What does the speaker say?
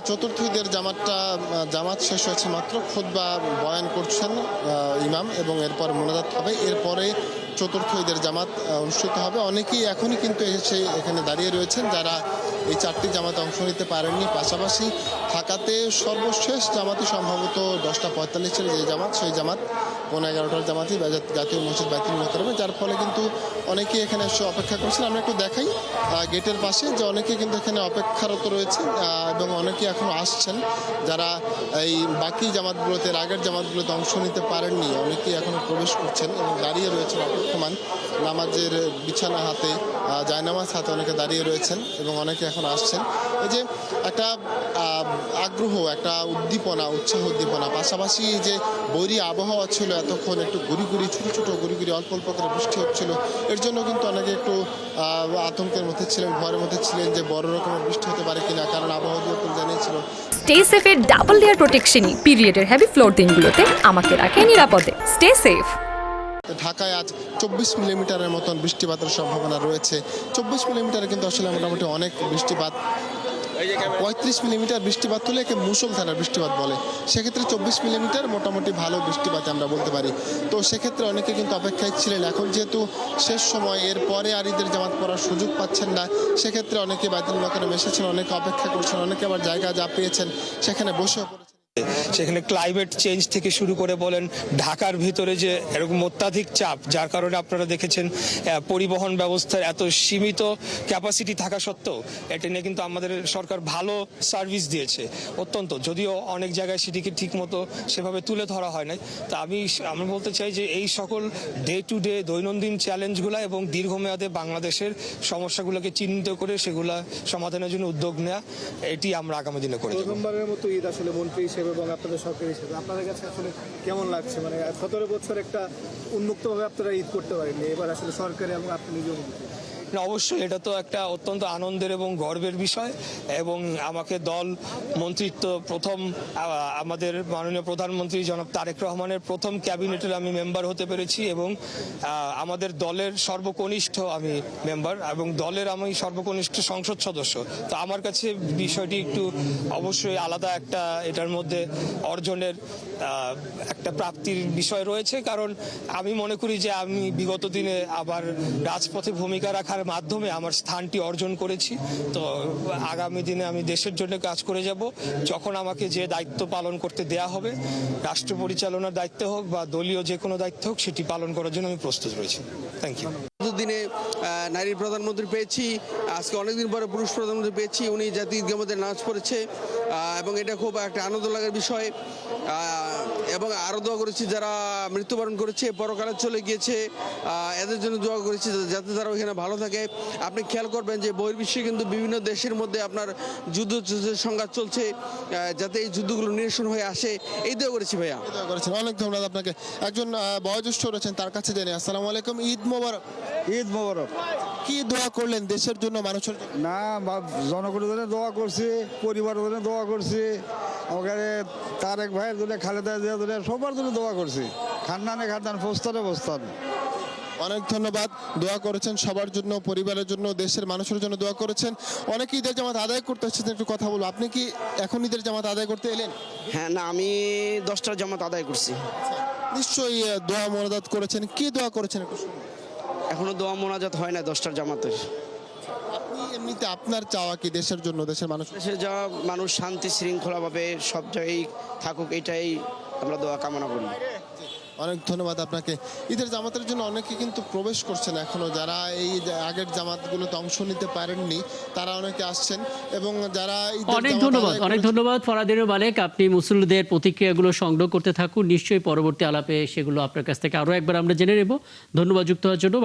চতুর্থ ঈদের জামাত শেষ হয়েছে মাত্র। খুতবা বয়ান করছেন ইমাম এবং এরপর মোনাজাত হবে। এরপরে চতুর্থ ঈদের জামাত অনুষ্ঠিত হবে। অনেকেই এখনই কিন্তু এসে এখানে দাঁড়িয়ে রয়েছেন যারা এই চারটি জামাতে অংশ নিতে পারেননি। পাশাপাশি ঢাকাতে সর্বশেষ জামাতই সম্ভবত 10:45-এর যে জামাত, সেই জামাত 11:30-টার জামাতই জাতীয় মসজিদ বাইতুল মোকাররমে, যার ফলে কিন্তু অনেকেই এখানে এসে অপেক্ষা করছেন। আমরা একটু দেখাই গেটের পাশে যে অনেকেই কিন্তু এখানে অপেক্ষারত রয়েছে এবং অনেকেই এখনও আসছেন যারা এই বাকি জামাতগুলোতে, আগের জামাতগুলোতে অংশ নিতে পারেননি। অনেকেই এখনও প্রবেশ করছেন এবং দাঁড়িয়ে রয়েছেন অপেক্ষমান। নামাজের বিছানা হাতে, জায়নামাজ হাতে অনেকে দাঁড়িয়ে রয়েছেন এবং অনেকে এখন আসছেন। এই যে একটা আগ্রহ, একটা উৎসাহ উদ্দীপনা, পাশাপাশি যে বৈরী আবহাওয়া ছিল এতক্ষণ, একটু ছোটো ছোটো গুড়ি অল্প অল্প করে বৃষ্টি হচ্ছিল, এর জন্য কিন্তু অনেকে একটু আতঙ্কের মধ্যে ছিলেন, ভয়ের মধ্যে ছিলেন যে বড় রকমের বৃষ্টি হতে পারে কিনা, কারণ আবহাওয়া দপ্তর জানিয়েছিল। স্টে সেফের ডাবল লেয়ার প্রোটেকশনই পিরিয়ডের হেভি ফ্লোর দিনগুলোতে আমাকে রাখে নিরাপদে। Stay safe. ঢাকায় আজ 24 মিলিমিটারের মতন বৃষ্টিপাতের সম্ভাবনা রয়েছে। 24 মিলিমিটারে কিন্তু আসলে মোটামুটি অনেক বৃষ্টিপাত। 35 মিলিমিটার বৃষ্টিপাত হলে একে মুষলধারার বৃষ্টিপাত বলে। সেক্ষেত্রে 24 মিলিমিটার মোটামুটি ভালো বৃষ্টিপাত আমরা বলতে পারি। তো সেক্ষেত্রে অনেকে কিন্তু অপেক্ষায় ছিলেন। এখন যেহেতু শেষ সময়, এর পরে আর ঈদের জামাত পড়ার সুযোগ পাচ্ছেন না, সেক্ষেত্রে অনেকে বাইতুল মোকাররমে এসেছেন, অনেকে অপেক্ষা করছেন, অনেকে আবার জায়গা যা পেয়েছেন সেখানে বসেও পড়েছেন। সেখানে ক্লাইমেট চেঞ্জ থেকে শুরু করে বলেন, ঢাকার ভিতরে যে এরকম অত্যাধিক চাপ, যার কারণে আপনারা দেখেছেন পরিবহন ব্যবস্থার এত সীমিত ক্যাপাসিটি থাকা সত্ত্বেও এটা নিয়ে কিন্তু আমাদের সরকার ভালো সার্ভিস দিয়েছে অত্যন্ত, যদিও অনেক জায়গায় সেটিকে ঠিকমতো সেভাবে তুলে ধরা হয় নাই। তা আমি বলতে চাই যে এই সকল ডে টু ডে দৈনন্দিন চ্যালেঞ্জগুলো এবং দীর্ঘমেয়াদে বাংলাদেশের সমস্যাগুলোকে চিহ্নিত করে সেগুলা সমাধানের জন্য উদ্যোগ নেওয়া, এটি আমরা আগামী দিনে করে দেব। প্রথমবারের মতো ঈদ আসলে মন্ত্রী হিসেবে এবং আপনাদের সরকার হিসেবে আপনাদের কাছে আসলে কেমন লাগছে? মানে 17 বছর একটা উন্মুক্তভাবে আপনারা ঈদ করতে পারেননি, এবার আসলে সরকারে এবং আপনি নিজেও না, অবশ্যই এটা তো একটা অত্যন্ত আনন্দের এবং গর্বের বিষয়। এবং আমাকে দল মন্ত্রিত্ব প্রথম আমাদের মাননীয় প্রধানমন্ত্রী জনাব তারেক রহমানের প্রথম ক্যাবিনেটের আমি মেম্বার হতে পেরেছি এবং আমাদের দলের সর্বকনিষ্ঠ আমি মেম্বার এবং দলের আমি সর্বকনিষ্ঠ সংসদ সদস্য। তো আমার কাছে বিষয়টি একটু অবশ্যই আলাদা একটা, এটার মধ্যে অর্জনের একটা প্রাপ্তির বিষয় রয়েছে। কারণ আমি মনে করি যে আমি বিগত দিনে আবার রাজপথে ভূমিকা রাখার মাধ্যমে আমার স্থানটি অর্জন করেছি। তো আগামী দিনে আমি দেশের জন্য কাজ করে যাব। যখন আমাকে যে দায়িত্ব পালন করতে দেয়া হবে, রাষ্ট্র পরিচালনার দায়িত্ব হোক বা দলীয় যে কোনো দায়িত্ব হোক, সেটি পালন করার জন্য আমি প্রস্তুত রয়েছি। Thank you. দিনে নারী প্রধানমন্ত্রী পেয়েছি, আজকে অনেকদিন পরে পুরুষ প্রধানমন্ত্রী পেয়েছি। উনি জাতীয় ঈদগাহ মধ্যে নাচ পড়েছে এবং এটা খুব একটা আনন্দ লাগার বিষয়। এবং আরও দোয়া করেছি যারা মৃত্যুবরণ করেছে, পরকালে চলে গিয়েছে, এদের জন্য দোয়া করেছি যাতে তারা ওইখানে ভালো থাকে। আপনি খেয়াল করবেন যে বহির্বিশ্বে কিন্তু বিভিন্ন দেশের মধ্যে আপনার যুদ্ধের সংঘাত চলছে, যাতে এই যুদ্ধগুলো নিরসন হয়ে আসে, এই দোয়া করেছি ভাইয়া। অনেক ধন্যবাদ আপনাকে। একজন বয়োজ্যেষ্ঠ রয়েছেন, তার কাছে জেনে। আসসালামু আলাইকুম, ঈদ মোবারক। ঈদ মোবারক। কি দোয়া করলেন দেশের জন্য, মানুষের জন্য? না, জনগণের জন্য দোয়া করছি, পরিবারের জন্য দোয়া করছি, ওখানে তারেক ভাইয়ের জন্য, খালেদা জিয়ার জন্য, সবার জন্য দোয়া করছি। খান্নানে খান্নান, ফোস্তানে ফোস্তান। অনেক ধন্যবাদ। দোয়া করেছেন সবার জন্য, পরিবারের জন্য, দেশের মানুষের জন্য দোয়া করেছেন। অনেকে ঈদের জামাত আদায় করতে এসেছেন, একটু কথা বলবো। আপনি কি এখন ঈদের জামাত আদায় করতে এলেন? হ্যাঁ, না, আমি 10টার জামাত আদায় করছি। নিশ্চয়ই দোয়া মোনাজাত করেছেন। কি দোয়া করেছেন? এখনো দোয়া মোনাজাত হয় না 10টার জামাতের। আপনি এমনিতে আপনার চাওয়া কি দেশের জন্য, দেশের মানুষ? দেশের যা মানুষ শান্তি শৃঙ্খলাভাবে সব জায়গায় থাকুক, এটাই আমরা দোয়া কামনা করি। অনেক ধন্যবাদ আপনাকে। ঈদের জামাতের জন্য অনেকে কিন্তু প্রবেশ করছেন এখনো, যারা এই আগের জামাতগুলোতে অংশ নিতে পারেননি তারা অনেকে আসছেন এবং যারা অনেক ধন্যবাদ ফরাদিন মালেক। আপনি মুসল্লিদের প্রতিক্রিয়াগুলো সংগ্রহ করতে থাকুন, নিশ্চয়ই পরবর্তী আলাপে সেগুলো আপনার কাছ থেকে আরও একবার আমরা জেনে নেব। ধন্যবাদ যুক্ত হওয়ার জন্য।